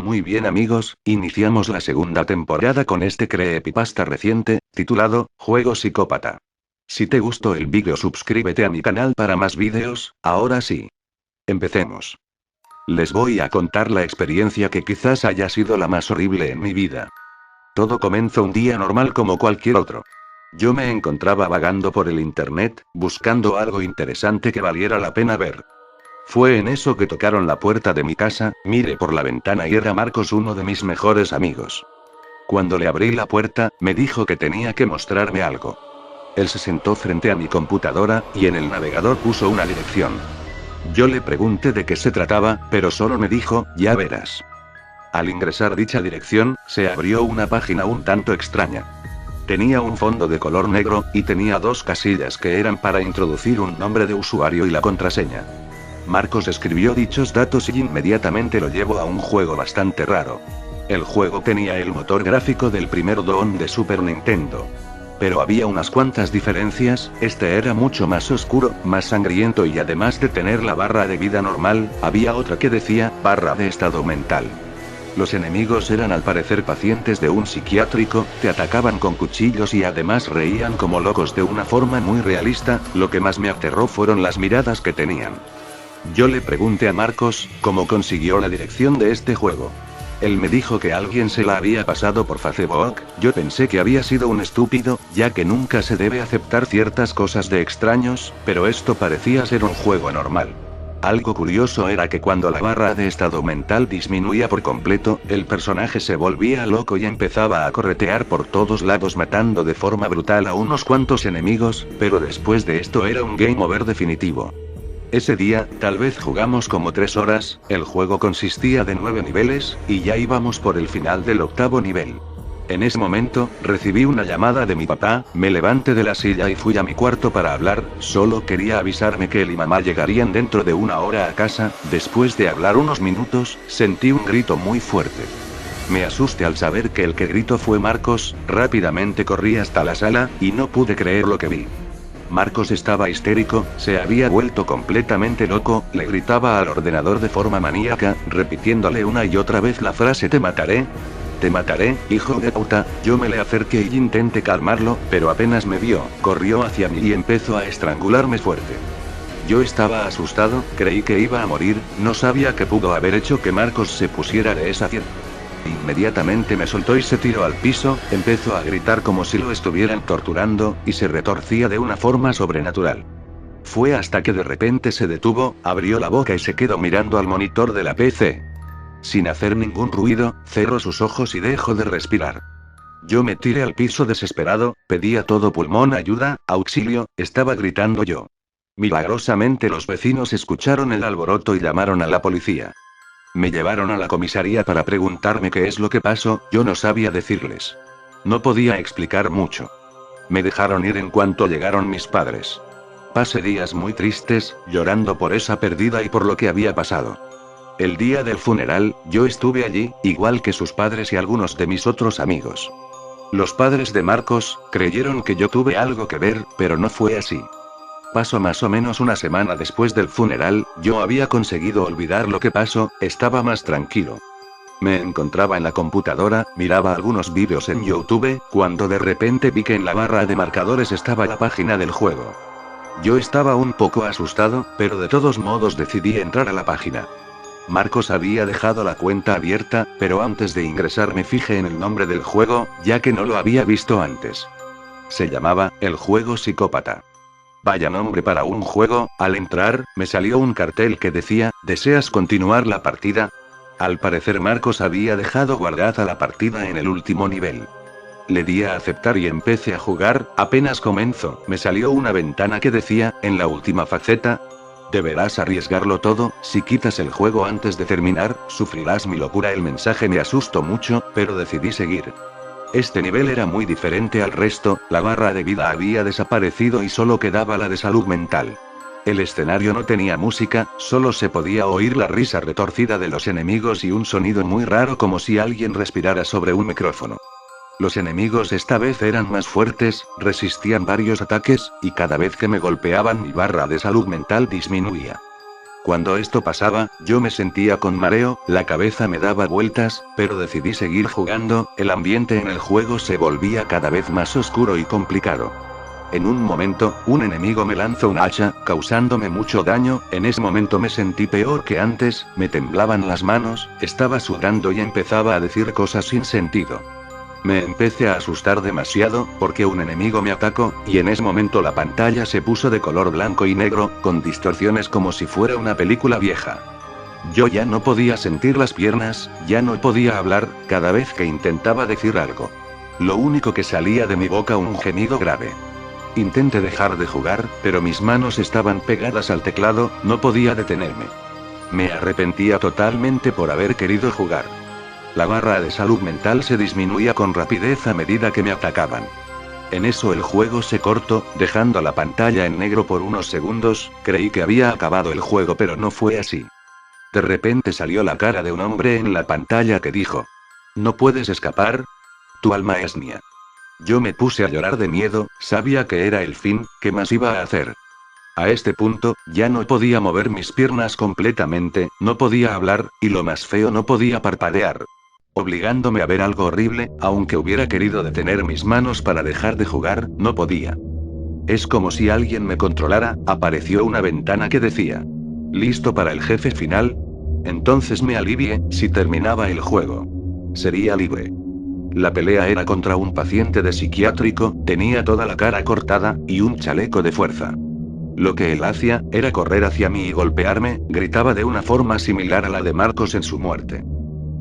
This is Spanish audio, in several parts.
Muy bien amigos, iniciamos la segunda temporada con este creepypasta reciente, titulado, Juego Psicópata. Si te gustó el vídeo suscríbete a mi canal para más vídeos, ahora sí. Empecemos. Les voy a contar la experiencia que quizás haya sido la más horrible en mi vida. Todo comenzó un día normal como cualquier otro. Yo me encontraba vagando por el internet, buscando algo interesante que valiera la pena ver. Fue en eso que tocaron la puerta de mi casa, miré por la ventana y era Marcos, uno de mis mejores amigos. Cuando le abrí la puerta, me dijo que tenía que mostrarme algo. Él se sentó frente a mi computadora, y en el navegador puso una dirección. Yo le pregunté de qué se trataba, pero solo me dijo, ya verás. Al ingresar dicha dirección, se abrió una página un tanto extraña. Tenía un fondo de color negro, y tenía dos casillas que eran para introducir un nombre de usuario y la contraseña. Marcos escribió dichos datos y inmediatamente lo llevó a un juego bastante raro. El juego tenía el motor gráfico del primer Doom de Super Nintendo. Pero había unas cuantas diferencias, este era mucho más oscuro, más sangriento y además de tener la barra de vida normal, había otra que decía, barra de estado mental. Los enemigos eran al parecer pacientes de un psiquiátrico, te atacaban con cuchillos y además reían como locos de una forma muy realista, lo que más me aterró fueron las miradas que tenían. Yo le pregunté a Marcos, ¿cómo consiguió la dirección de este juego? Él me dijo que alguien se la había pasado por Facebook. Yo pensé que había sido un estúpido, ya que nunca se debe aceptar ciertas cosas de extraños, pero esto parecía ser un juego normal. Algo curioso era que cuando la barra de estado mental disminuía por completo, el personaje se volvía loco y empezaba a corretear por todos lados matando de forma brutal a unos cuantos enemigos, pero después de esto era un game over definitivo. Ese día, tal vez jugamos como 3 horas, el juego consistía de 9 niveles, y ya íbamos por el final del 8º nivel. En ese momento, recibí una llamada de mi papá, me levanté de la silla y fui a mi cuarto para hablar, solo quería avisarme que él y mamá llegarían dentro de 1 hora a casa. Después de hablar unos minutos, sentí un grito muy fuerte. Me asusté al saber que el que gritó fue Marcos, rápidamente corrí hasta la sala, y no pude creer lo que vi. Marcos estaba histérico, se había vuelto completamente loco, le gritaba al ordenador de forma maníaca, repitiéndole una y otra vez la frase te mataré, hijo de puta. Yo me le acerqué y intenté calmarlo, pero apenas me vio, corrió hacia mí y empezó a estrangularme fuerte. Yo estaba asustado, creí que iba a morir, no sabía qué pudo haber hecho que Marcos se pusiera de esa forma. Inmediatamente me soltó y se tiró al piso, empezó a gritar como si lo estuvieran torturando, y se retorcía de una forma sobrenatural. Fue hasta que de repente se detuvo, abrió la boca y se quedó mirando al monitor de la PC. Sin hacer ningún ruido, cerró sus ojos y dejó de respirar. Yo me tiré al piso desesperado, pedí a todo pulmón ayuda, auxilio, estaba gritando yo. Milagrosamente los vecinos escucharon el alboroto y llamaron a la policía. Me llevaron a la comisaría para preguntarme qué es lo que pasó, yo no sabía decirles. No podía explicar mucho. Me dejaron ir en cuanto llegaron mis padres. Pasé días muy tristes, llorando por esa pérdida y por lo que había pasado. El día del funeral, yo estuve allí, igual que sus padres y algunos de mis otros amigos. Los padres de Marcos creyeron que yo tuve algo que ver, pero no fue así. Pasó más o menos una semana después del funeral, yo había conseguido olvidar lo que pasó, estaba más tranquilo. Me encontraba en la computadora, miraba algunos vídeos en YouTube, cuando de repente vi que en la barra de marcadores estaba la página del juego. Yo estaba un poco asustado, pero de todos modos decidí entrar a la página. Marcos había dejado la cuenta abierta, pero antes de ingresar me fijé en el nombre del juego, ya que no lo había visto antes. Se llamaba, El Juego Psicópata. Vaya nombre para un juego. Al entrar, me salió un cartel que decía, ¿deseas continuar la partida? Al parecer Marcos había dejado guardada la partida en el último nivel. Le di a aceptar y empecé a jugar. Apenas comenzó, me salió una ventana que decía, en la última faceta, deberás arriesgarlo todo, si quitas el juego antes de terminar, sufrirás mi locura. El mensaje me asustó mucho, pero decidí seguir. Este nivel era muy diferente al resto, la barra de vida había desaparecido y solo quedaba la de salud mental. El escenario no tenía música, solo se podía oír la risa retorcida de los enemigos y un sonido muy raro como si alguien respirara sobre un micrófono. Los enemigos esta vez eran más fuertes, resistían varios ataques, y cada vez que me golpeaban mi barra de salud mental disminuía. Cuando esto pasaba, yo me sentía con mareo, la cabeza me daba vueltas, pero decidí seguir jugando, el ambiente en el juego se volvía cada vez más oscuro y complicado. En un momento, un enemigo me lanzó un hacha, causándome mucho daño, en ese momento me sentí peor que antes, me temblaban las manos, estaba sudando y empezaba a decir cosas sin sentido. Me empecé a asustar demasiado, porque un enemigo me atacó, y en ese momento la pantalla se puso de color blanco y negro, con distorsiones como si fuera una película vieja. Yo ya no podía sentir las piernas, ya no podía hablar, cada vez que intentaba decir algo. Lo único que salía de mi boca un gemido grave. Intenté dejar de jugar, pero mis manos estaban pegadas al teclado, no podía detenerme. Me arrepentía totalmente por haber querido jugar. La barra de salud mental se disminuía con rapidez a medida que me atacaban. En eso el juego se cortó, dejando la pantalla en negro por unos segundos, creí que había acabado el juego pero no fue así. De repente salió la cara de un hombre en la pantalla que dijo: "¿No puedes escapar? Tu alma es mía". Yo me puse a llorar de miedo, sabía que era el fin, ¿qué más iba a hacer? A este punto, ya no podía mover mis piernas completamente, no podía hablar, y lo más feo no podía parpadear. Obligándome a ver algo horrible, aunque hubiera querido detener mis manos para dejar de jugar, no podía. Es como si alguien me controlara, apareció una ventana que decía: ¿listo para el jefe final? Entonces me alivié, si terminaba el juego. Sería libre. La pelea era contra un paciente de psiquiátrico, tenía toda la cara cortada, y un chaleco de fuerza. Lo que él hacía, era correr hacia mí y golpearme, gritaba de una forma similar a la de Marcos en su muerte.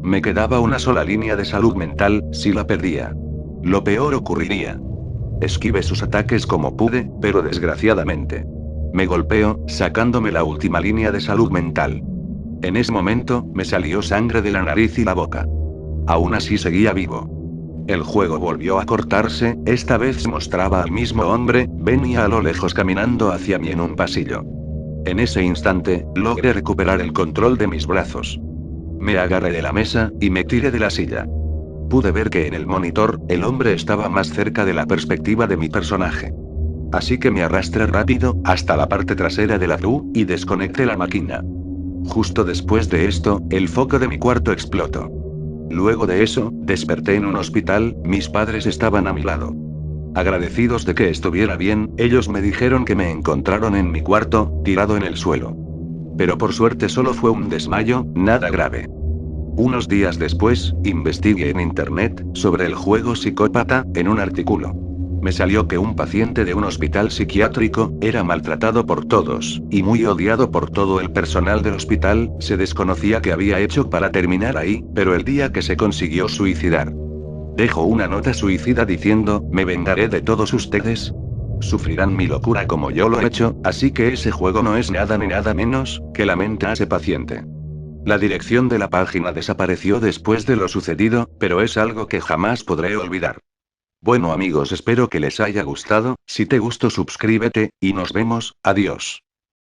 Me quedaba una sola línea de salud mental, si la perdía. Lo peor ocurriría. Esquivé sus ataques como pude, pero desgraciadamente. Me golpeó, sacándome la última línea de salud mental. En ese momento, me salió sangre de la nariz y la boca. Aún así seguía vivo. El juego volvió a cortarse, esta vez mostraba al mismo hombre, venía a lo lejos caminando hacia mí en un pasillo. En ese instante, logré recuperar el control de mis brazos. Me agarré de la mesa, y me tiré de la silla. Pude ver que en el monitor, el hombre estaba más cerca de la perspectiva de mi personaje. Así que me arrastré rápido, hasta la parte trasera de la RU, y desconecté la máquina. Justo después de esto, el foco de mi cuarto explotó. Luego de eso, desperté en un hospital, mis padres estaban a mi lado. Agradecidos de que estuviera bien, ellos me dijeron que me encontraron en mi cuarto, tirado en el suelo. Pero por suerte solo fue un desmayo, nada grave. Unos días después, investigué en internet, sobre el juego Psicópata, en un artículo. Me salió que un paciente de un hospital psiquiátrico, era maltratado por todos, y muy odiado por todo el personal del hospital, se desconocía qué había hecho para terminar ahí, pero el día que se consiguió suicidar. Dejó una nota suicida diciendo: "Me vengaré de todos ustedes. Sufrirán mi locura como yo lo he hecho", así que ese juego no es nada ni nada menos, que la mente a ese paciente. La dirección de la página desapareció después de lo sucedido, pero es algo que jamás podré olvidar. Bueno amigos, espero que les haya gustado, si te gustó suscríbete, y nos vemos, adiós.